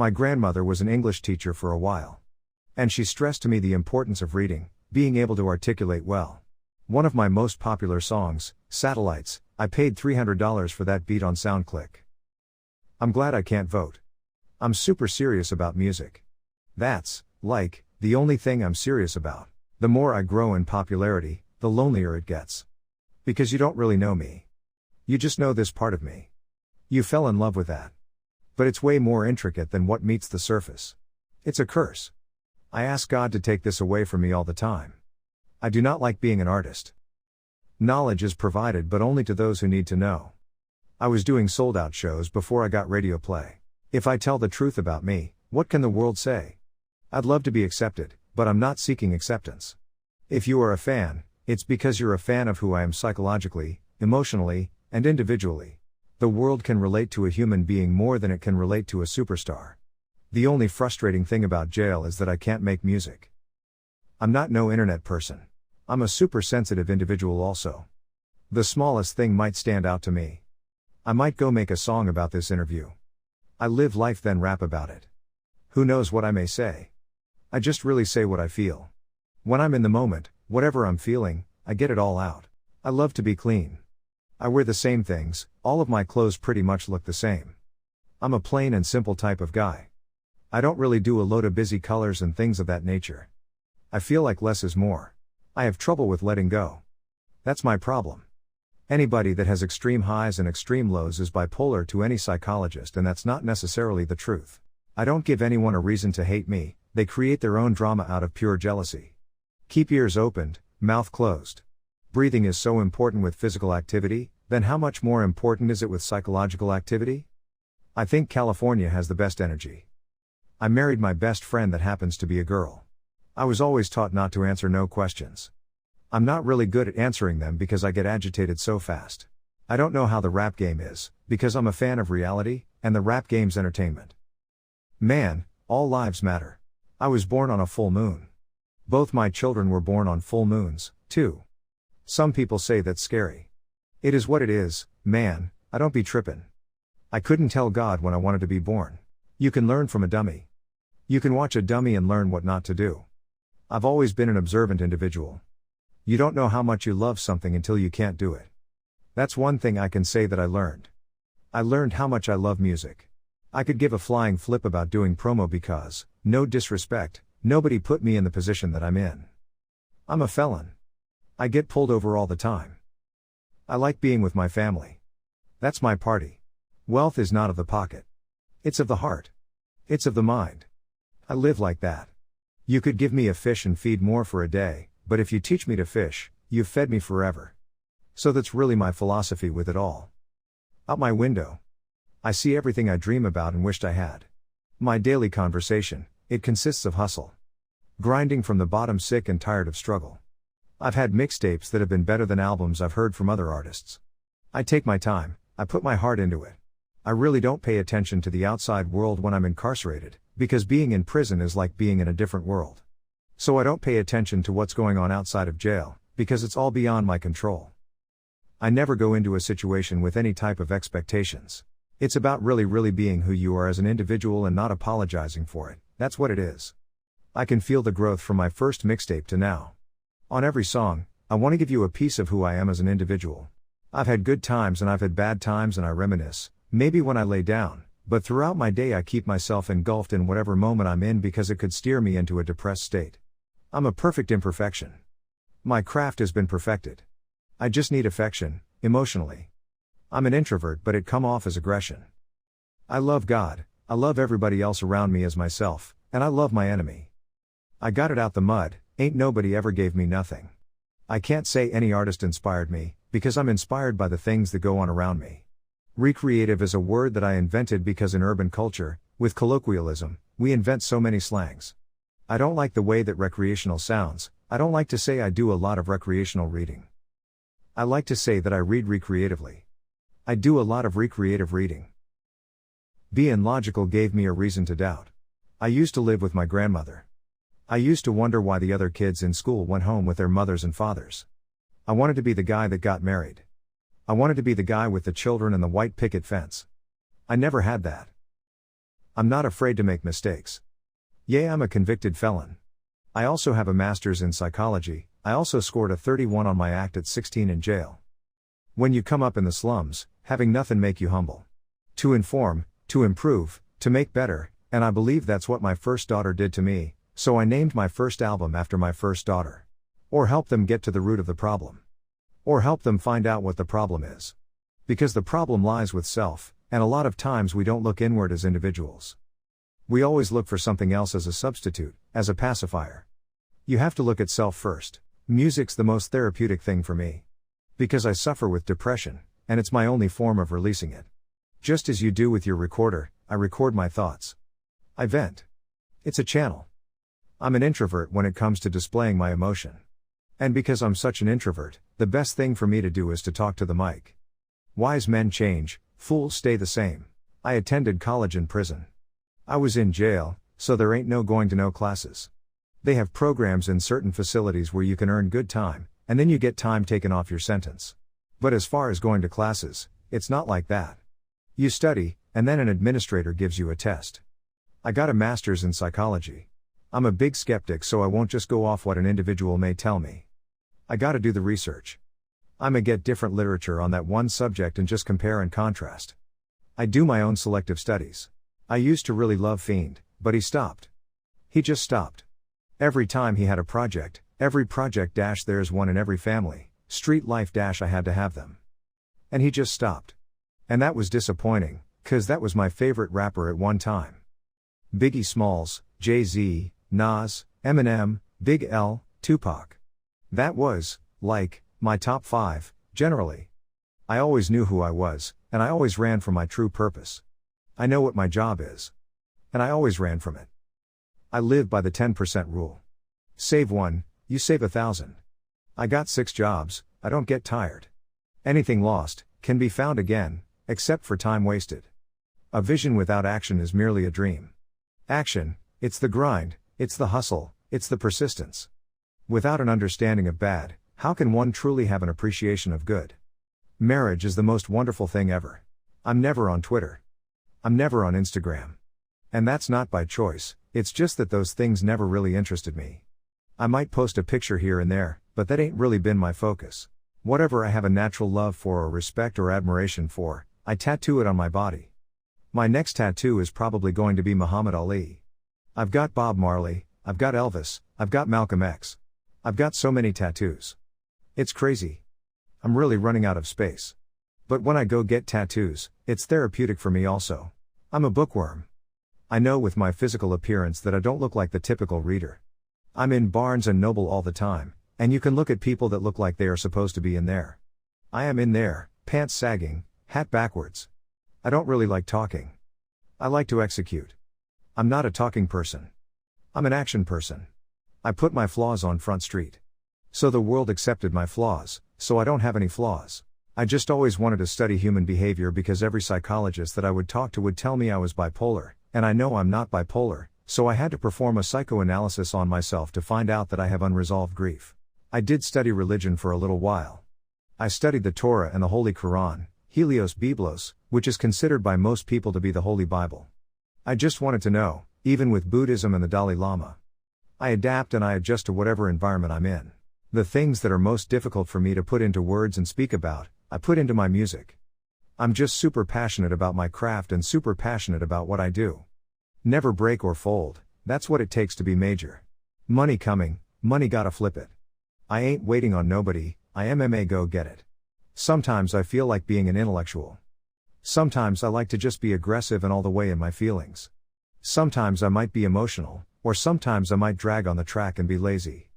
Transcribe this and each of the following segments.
My grandmother was an English teacher for a while. And she stressed to me the importance of reading, being able to articulate well. One of my most popular songs, Satellites, I paid $300 for that beat on SoundClick. I'm glad I can't vote. I'm super serious about music. That's, like, the only thing I'm serious about. The more I grow in popularity, the lonelier it gets. Because you don't really know me. You just know this part of me. You fell in love with that. But it's way more intricate than what meets the surface. It's a curse. I ask God to take this away from me all the time. I do not like being an artist. Knowledge is provided but only to those who need to know. I was doing sold-out shows before I got radio play. If I tell the truth about me, what can the world say? I'd love to be accepted, but I'm not seeking acceptance. If you are a fan, it's because you're a fan of who I am psychologically, emotionally, and individually. The world can relate to a human being more than it can relate to a superstar. The only frustrating thing about jail is that I can't make music. I'm not no internet person. I'm a super sensitive individual also. The smallest thing might stand out to me. I might go make a song about this interview. I live life then rap about it. Who knows what I may say? I just really say what I feel. When I'm in the moment, whatever I'm feeling, I get it all out. I love to be clean. I wear the same things, all of my clothes pretty much look the same. I'm a plain and simple type of guy. I don't really do a load of busy colors and things of that nature. I feel like less is more. I have trouble with letting go. That's my problem. Anybody that has extreme highs and extreme lows is bipolar to any psychologist, and that's not necessarily the truth. I don't give anyone a reason to hate me, they create their own drama out of pure jealousy. Keep ears opened, mouth closed. Breathing is so important with physical activity, then how much more important is it with psychological activity? I think California has the best energy. I married my best friend that happens to be a girl. I was always taught not to answer no questions. I'm not really good at answering them because I get agitated so fast. I don't know how the rap game is, because I'm a fan of reality, and the rap game's entertainment. Man, all lives matter. I was born on a full moon. Both my children were born on full moons, too. Some people say that's scary. It is what it is, man, I don't be trippin'. I couldn't tell God when I wanted to be born. You can learn from a dummy. You can watch a dummy and learn what not to do. I've always been an observant individual. You don't know how much you love something until you can't do it. That's one thing I can say that I learned. I learned how much I love music. I could give a flying flip about doing promo because, no disrespect, nobody put me in the position that I'm in. I'm a felon. I get pulled over all the time. I like being with my family. That's my party. Wealth is not of the pocket. It's of the heart. It's of the mind. I live like that. You could give me a fish and feed more for a day, but if you teach me to fish, you've fed me forever. So that's really my philosophy with it all. Out my window, I see everything I dream about and wished I had. My daily conversation, it consists of hustle. Grinding from the bottom, sick and tired of struggle. I've had mixtapes that have been better than albums I've heard from other artists. I take my time, I put my heart into it. I really don't pay attention to the outside world when I'm incarcerated, because being in prison is like being in a different world. So I don't pay attention to what's going on outside of jail, because it's all beyond my control. I never go into a situation with any type of expectations. It's about really being who you are as an individual and not apologizing for it, that's what it is. I can feel the growth from my first mixtape to now. On every song, I want to give you a piece of who I am as an individual. I've had good times and I've had bad times and I reminisce, maybe when I lay down, but throughout my day I keep myself engulfed in whatever moment I'm in because it could steer me into a depressed state. I'm a perfect imperfection. My craft has been perfected. I just need affection, emotionally. I'm an introvert but it come off as aggression. I love God, I love everybody else around me as myself, and I love my enemy. I got it out the mud, ain't nobody ever gave me nothing. I can't say any artist inspired me, because I'm inspired by the things that go on around me. Recreative is a word that I invented because in urban culture, with colloquialism, we invent so many slangs. I don't like the way that recreational sounds, I don't like to say I do a lot of recreational reading. I like to say that I read recreatively. I do a lot of recreative reading. Being logical gave me a reason to doubt. I used to live with my grandmother. I used to wonder why the other kids in school went home with their mothers and fathers. I wanted to be the guy that got married. I wanted to be the guy with the children and the white picket fence. I never had that. I'm not afraid to make mistakes. Yeah, I'm a convicted felon. I also have a master's in psychology. I also scored a 31 on my act at 16 in jail. When you come up in the slums, having nothing make you humble. To inform, to improve, to make better, and I believe that's what my first daughter did to me, so I named my first album after my first daughter. Or help them get to the root of the problem. Or help them find out what the problem is. Because the problem lies with self, and a lot of times we don't look inward as individuals. We always look for something else as a substitute, as a pacifier. You have to look at self first. Music's the most therapeutic thing for me. Because I suffer with depression, and it's my only form of releasing it. Just as you do with your recorder, I record my thoughts. I vent. It's a channel. I'm an introvert when it comes to displaying my emotion. And because I'm such an introvert, the best thing for me to do is to talk to the mic. Wise men change, fools stay the same. I attended college and prison. I was in jail, so there ain't no going to no classes. They have programs in certain facilities where you can earn good time, and then you get time taken off your sentence. But as far as going to classes, it's not like that. You study, and then an administrator gives you a test. I got a master's in psychology. I'm a big skeptic, so I won't just go off what an individual may tell me. I gotta do the research. I'ma get different literature on that one subject and just compare and contrast. I do my own selective studies. I used to really love Fiend, but he stopped. He just stopped. Every time he had a project, every project - there's one in every family, street life - I had to have them. And he just stopped. And that was disappointing, 'cause that was my favorite rapper at one time. Biggie Smalls, Jay-Z, Nas, Eminem, Big L, Tupac. That was, like, my top 5, generally. I always knew who I was, and I always ran from my true purpose. I know what my job is. And I always ran from it. I live by the 10% rule. Save one, you save 1,000. I got 6 jobs, I don't get tired. Anything lost, can be found again, except for time wasted. A vision without action is merely a dream. Action, it's the grind, it's the hustle, it's the persistence. Without an understanding of bad, how can one truly have an appreciation of good? Marriage is the most wonderful thing ever. I'm never on Twitter. I'm never on Instagram. And that's not by choice, it's just that those things never really interested me. I might post a picture here and there, but that ain't really been my focus. Whatever I have a natural love for or respect or admiration for, I tattoo it on my body. My next tattoo is probably going to be Muhammad Ali. I've got Bob Marley, I've got Elvis, I've got Malcolm X. I've got so many tattoos. It's crazy. I'm really running out of space. But when I go get tattoos, it's therapeutic for me also. I'm a bookworm. I know with my physical appearance that I don't look like the typical reader. I'm in Barnes and Noble all the time, and you can look at people that look like they are supposed to be in there. I am in there, pants sagging, hat backwards. I don't really like talking. I like to execute. I'm not a talking person. I'm an action person. I put my flaws on Front Street. So the world accepted my flaws, so I don't have any flaws. I just always wanted to study human behavior because every psychologist that I would talk to would tell me I was bipolar, and I know I'm not bipolar, so I had to perform a psychoanalysis on myself to find out that I have unresolved grief. I did study religion for a little while. I studied the Torah and the Holy Quran, Helios Biblos, which is considered by most people to be the Holy Bible. I just wanted to know, even with Buddhism and the Dalai Lama. I adapt and I adjust to whatever environment I'm in. The things that are most difficult for me to put into words and speak about, I put into my music. I'm just super passionate about my craft and super passionate about what I do. Never break or fold, that's what it takes to be major. Money coming, money gotta flip it. I ain't waiting on nobody, I MMA go get it. Sometimes I feel like being an intellectual. Sometimes I like to just be aggressive and all the way in my feelings. Sometimes I might be emotional, or sometimes I might drag on the track and be lazy.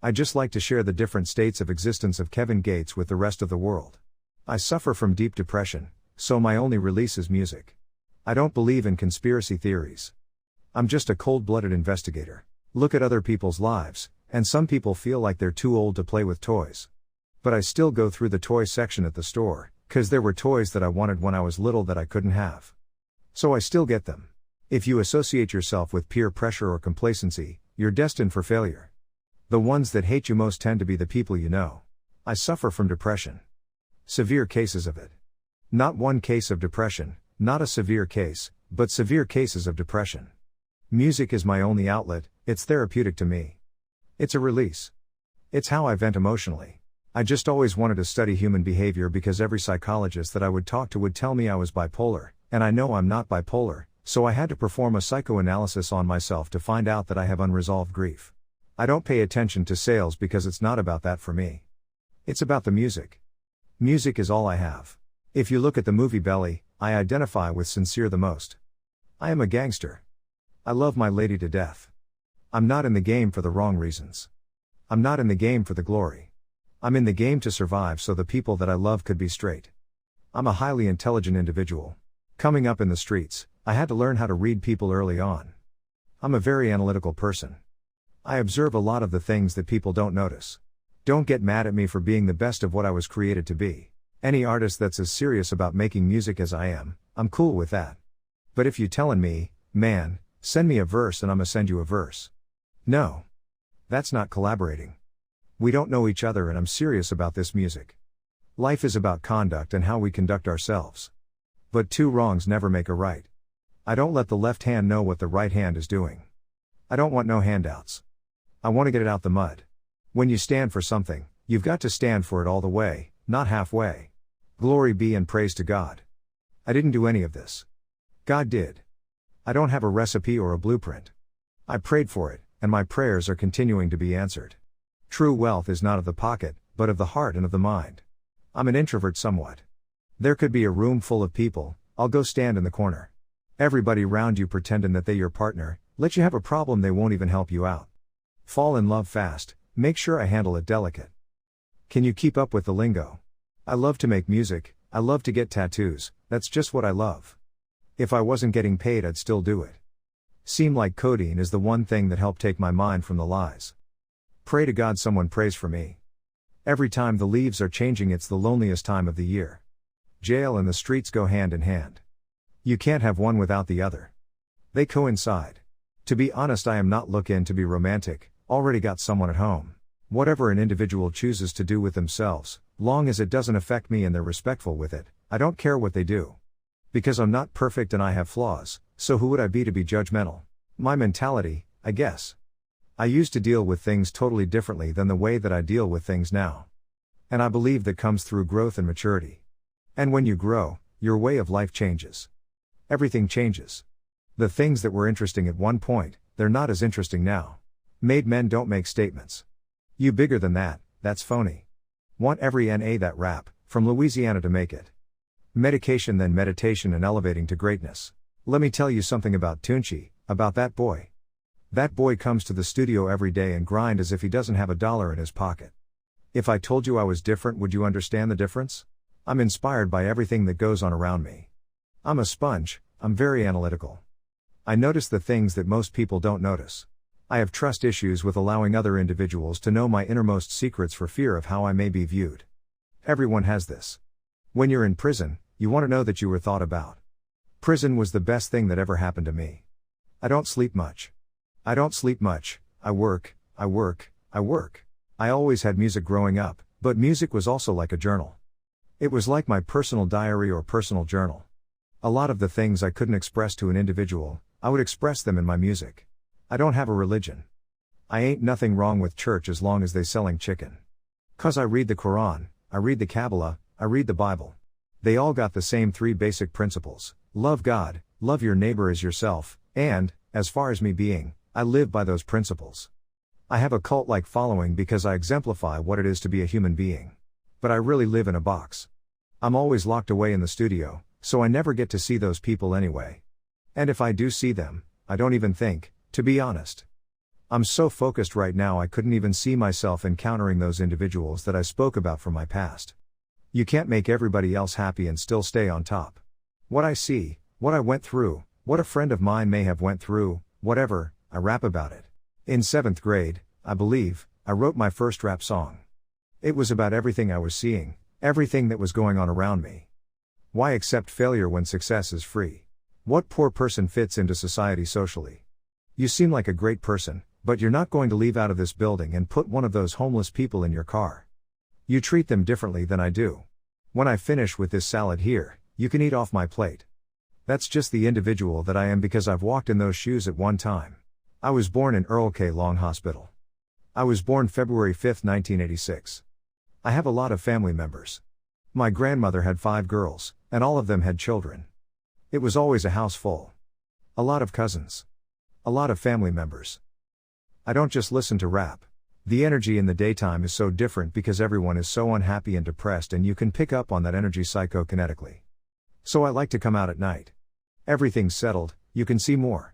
I just like to share the different states of existence of Kevin Gates with the rest of the world. I suffer from deep depression, so my only release is music. I don't believe in conspiracy theories. I'm just a cold-blooded investigator. Look at other people's lives, and some people feel like they're too old to play with toys. But I still go through the toy section at the store, 'cause there were toys that I wanted when I was little that I couldn't have. So I still get them. If you associate yourself with peer pressure or complacency, you're destined for failure. The ones that hate you most tend to be the people you know. I suffer from depression. Severe cases of it. Not one case of depression, not a severe case, but severe cases of depression. Music is my only outlet, it's therapeutic to me. It's a release. It's how I vent emotionally. I just always wanted to study human behavior because every psychologist that I would talk to would tell me I was bipolar, and I know I'm not bipolar, so I had to perform a psychoanalysis on myself to find out that I have unresolved grief. I don't pay attention to sales because it's not about that for me. It's about the music. Music is all I have. If you look at the movie Belly, I identify with Sincere the most. I am a gangster. I love my lady to death. I'm not in the game for the wrong reasons. I'm not in the game for the glory. I'm in the game to survive so the people that I love could be straight. I'm a highly intelligent individual. Coming up in the streets, I had to learn how to read people early on. I'm a very analytical person. I observe a lot of the things that people don't notice. Don't get mad at me for being the best of what I was created to be. Any artist that's as serious about making music as I am, I'm cool with that. But if you tellin' me, man, send me a verse and I'ma send you a verse. No. That's not collaborating. We don't know each other and I'm serious about this music. Life is about conduct and how we conduct ourselves. But two wrongs never make a right. I don't let the left hand know what the right hand is doing. I don't want no handouts. I want to get it out the mud. When you stand for something, you've got to stand for it all the way, not halfway. Glory be and praise to God. I didn't do any of this. God did. I don't have a recipe or a blueprint. I prayed for it, and my prayers are continuing to be answered. True wealth is not of the pocket, but of the heart and of the mind. I'm an introvert somewhat. There could be a room full of people, I'll go stand in the corner. Everybody round you pretending that they your partner, let you have a problem they won't even help you out. Fall in love fast, make sure I handle it delicate. Can you keep up with the lingo? I love to make music, I love to get tattoos, that's just what I love. If I wasn't getting paid I'd still do it. Seem like codeine is the one thing that helped take my mind from the lies. Pray to God someone prays for me. Every time the leaves are changing it's the loneliest time of the year. Jail and the streets go hand in hand. You can't have one without the other. They coincide. To be honest I am not looking to be romantic, already got someone at home. Whatever an individual chooses to do with themselves, long as it doesn't affect me and they're respectful with it, I don't care what they do. Because I'm not perfect and I have flaws, so who would I be to be judgmental? My mentality, I guess. I used to deal with things totally differently than the way that I deal with things now. And I believe that comes through growth and maturity. And when you grow, your way of life changes. Everything changes. The things that were interesting at one point, they're not as interesting now. Made men don't make statements. You bigger than that, that's phony. Want every NA that rap, from Louisiana to make it. Medication then meditation and elevating to greatness. Let me tell you something about Tunchi, about that boy. That boy comes to the studio every day and grind as if he doesn't have a dollar in his pocket. If I told you I was different, would you understand the difference? I'm inspired by everything that goes on around me. I'm a sponge, I'm very analytical. I notice the things that most people don't notice. I have trust issues with allowing other individuals to know my innermost secrets for fear of how I may be viewed. Everyone has this. When you're in prison, you want to know that you were thought about. Prison was the best thing that ever happened to me. I don't sleep much. I work. I always had music growing up, but music was also like a journal. It was like my personal diary or personal journal. A lot of the things I couldn't express to an individual, I would express them in my music. I don't have a religion. I ain't nothing wrong with church as long as they selling chicken. 'Cause I read the Quran, I read the Kabbalah, I read the Bible. They all got the same three basic principles: love God, love your neighbor as yourself, and, as far as me being, I live by those principles. I have a cult-like following because I exemplify what it is to be a human being. But I really live in a box. I'm always locked away in the studio, so I never get to see those people anyway. And if I do see them, I don't even think, to be honest. I'm so focused right now I couldn't even see myself encountering those individuals that I spoke about from my past. You can't make everybody else happy and still stay on top. What I see, what I went through, what a friend of mine may have went through, whatever, I rap about it. In 7th grade, I believe, I wrote my first rap song. It was about everything I was seeing, everything that was going on around me. Why accept failure when success is free? What poor person fits into society socially? You seem like a great person, but you're not going to leave out of this building and put one of those homeless people in your car. You treat them differently than I do. When I finish with this salad here, you can eat off my plate. That's just the individual that I am because I've walked in those shoes at one time. I was born in Earl K. Long Hospital. I was born February 5, 1986. I have a lot of family members. My grandmother had 5 girls, and all of them had children. It was always a house full. A lot of cousins. A lot of family members. I don't just listen to rap. The energy in the daytime is so different because everyone is so unhappy and depressed, and you can pick up on that energy psychokinetically. So I like to come out at night. Everything's settled, you can see more.